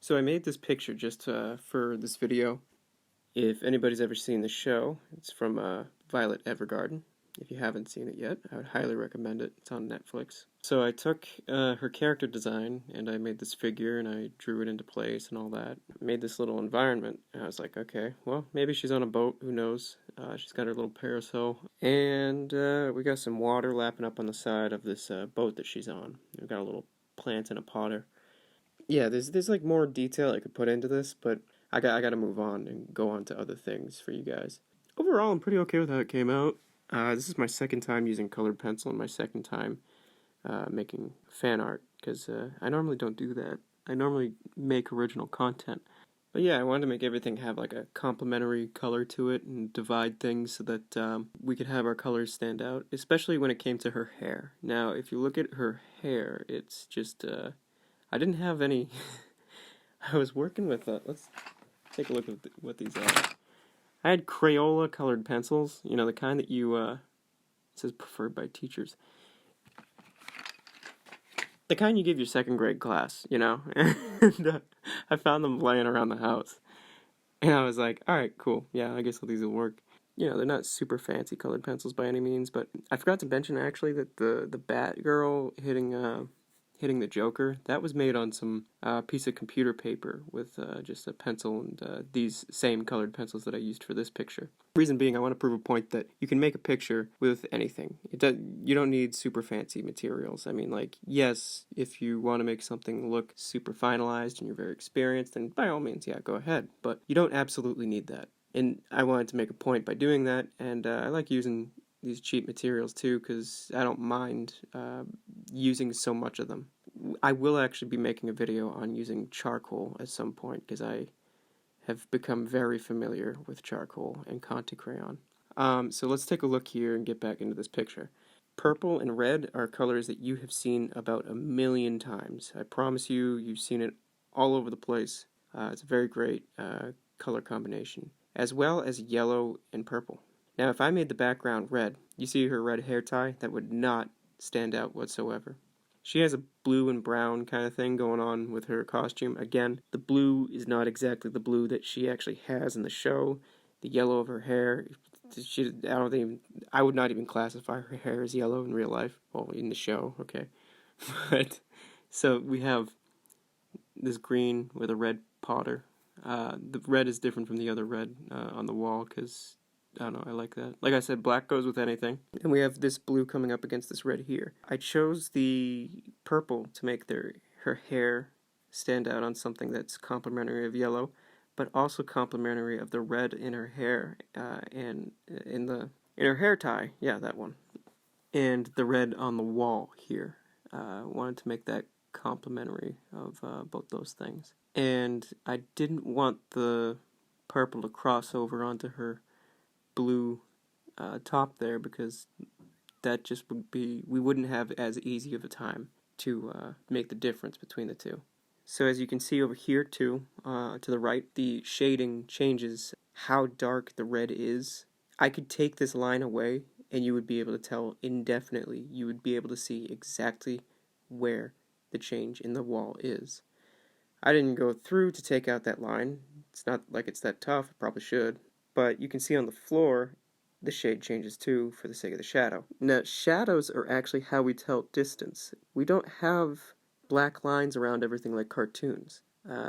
So I made this picture just for this video. If anybody's ever seen the show, it's from Violet Evergarden. If you haven't seen it yet, I would highly recommend it. It's on Netflix. So I took her character design and I made this figure and I drew it into place and all that. I made this little environment and I was like, okay, well, maybe she's on a boat, who knows? She's got her little parasol and we got some water lapping up on the side of this boat that she's on. We've got a little plant in a potter. Yeah, there's like more detail I could put into this, but I gotta move on and go on to other things for you guys. Overall, I'm pretty okay with how it came out. This is my second time using colored pencil and my second time making fan art, because I normally don't do that. I normally make original content. But yeah, I wanted to make everything have like a complementary color to it and divide things so that we could have our colors stand out, especially when it came to her hair. Now, if you look at her hair, it's just I didn't have any. I was working with let's take a look at what these are. I had Crayola colored pencils, you know, the kind that you, it says preferred by teachers. The kind you give your second grade class, you know? And I found them laying around the house. And I was like, alright, cool, yeah, I guess these will work. You know, they're not super fancy colored pencils by any means, but I forgot to mention actually that the Batgirl hitting the Joker, that was made on some piece of computer paper with just a pencil and these same colored pencils that I used for this picture. Reason being, I want to prove a point that you can make a picture with anything. You don't need super fancy materials. I mean, like, yes, if you want to make something look super finalized and you're very experienced, then by all means, yeah, go ahead. But you don't absolutely need that. And I wanted to make a point by doing that, and I like using these cheap materials too, because I don't mind using so much of them. I will actually be making a video on using charcoal at some point, because I have become very familiar with charcoal and Conte crayon. So let's take a look here and get back into this picture. Purple and red are colors that you have seen about 1,000,000 times. I promise you, you've seen it all over the place. It's a very great color combination, as well as yellow and purple. Now, if I made the background red, you see her red hair tie? That would not stand out whatsoever. She has a blue and brown kind of thing going on with her costume. Again, the blue is not exactly the blue that she actually has in the show. The yellow of her hair, I would not even classify her hair as yellow in real life. Well, in the show, okay. But, so we have this green with a red powder. The red is different from the other red on the wall, because I don't know, I like that. Like I said, black goes with anything. And we have this blue coming up against this red here. I chose the purple to make her hair stand out on something that's complementary of yellow, but also complementary of the red in her hair and in her hair tie. Yeah, that one. And the red on the wall here. Wanted to make that complementary of both those things. And I didn't want the purple to cross over onto her blue top there, because that just would be, we wouldn't have as easy of a time to make the difference between the two. So as you can see over here too, to the right, the shading changes how dark the red is. I could take this line away and you would be able to tell indefinitely. You would be able to see exactly where the change in the wall is. I didn't go through to take out that line. It's not like it's that tough. I probably should. But you can see on the floor, the shade changes too for the sake of the shadow. Now, shadows are actually how we tell distance. We don't have black lines around everything like cartoons.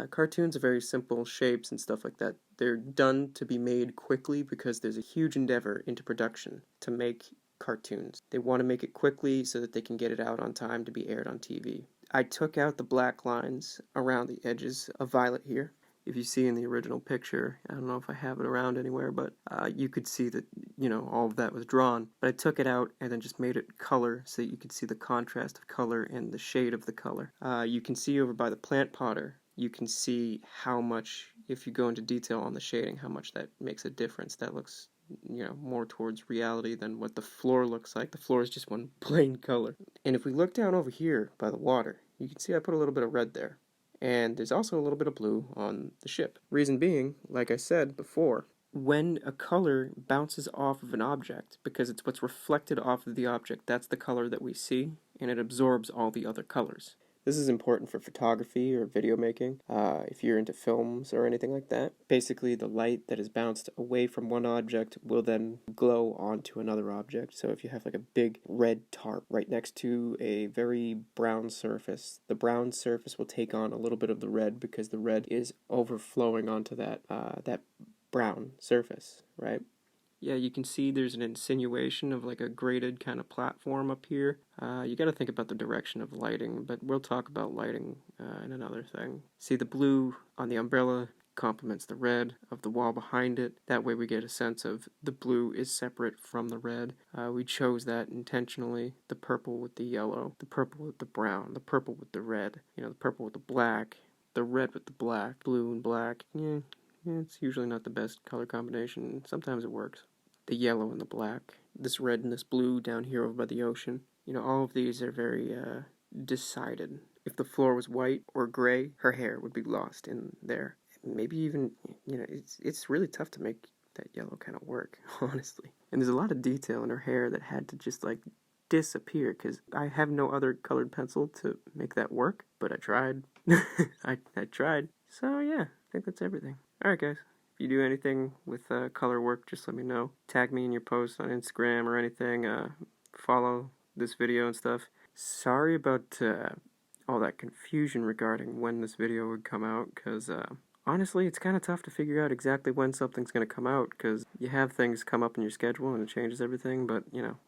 Cartoons are very simple shapes and stuff like that. They're done to be made quickly because there's a huge endeavor into production to make cartoons. They want to make it quickly so that they can get it out on time to be aired on TV. I took out the black lines around the edges of Violet here. If you see in the original picture, I don't know if I have it around anywhere, but you could see that, you know, all of that was drawn. But I took it out and then just made it color so that you could see the contrast of color and the shade of the color. You can see over by the plant potter, you can see how much, if you go into detail on the shading, how much that makes a difference. That looks, you know, more towards reality than what the floor looks like. The floor is just one plain color. And if we look down over here by the water, you can see I put a little bit of red there. And there's also a little bit of blue on the ship. Reason being, like I said before, when a color bounces off of an object, because it's what's reflected off of the object, that's the color that we see, and it absorbs all the other colors. This is important for photography or video making, if you're into films or anything like that. Basically, the light that is bounced away from one object will then glow onto another object. So if you have like a big red tarp right next to a very brown surface, the brown surface will take on a little bit of the red because the red is overflowing onto that brown surface, right? Yeah, you can see there's an insinuation of like a graded kind of platform up here. You got to think about the direction of lighting, but we'll talk about lighting in another thing. See, the blue on the umbrella complements the red of the wall behind it. That way we get a sense of the blue is separate from the red. We chose that intentionally. The purple with the yellow, the purple with the brown, the purple with the red, the purple with the black, the red with the black, blue and black. Yeah, it's usually not the best color combination. Sometimes it works. The yellow and the black, this red and this blue down here over by the ocean. All of these are very decided. If the floor was white or gray, her hair would be lost in there. Maybe even, it's really tough to make that yellow kind of work, honestly. And there's a lot of detail in her hair that had to just like disappear because I have no other colored pencil to make that work, but I tried. I tried. So yeah, I think that's everything. Alright guys, if you do anything with color work, just let me know. Tag me in your posts on Instagram or anything. Follow this video and stuff. Sorry about all that confusion regarding when this video would come out, because honestly, it's kind of tough to figure out exactly when something's going to come out, because you have things come up in your schedule and it changes everything, but,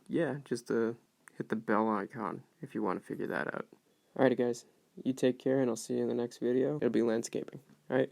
yeah, just hit the bell icon if you want to figure that out. Alrighty guys, you take care and I'll see you in the next video. It'll be landscaping. Alright?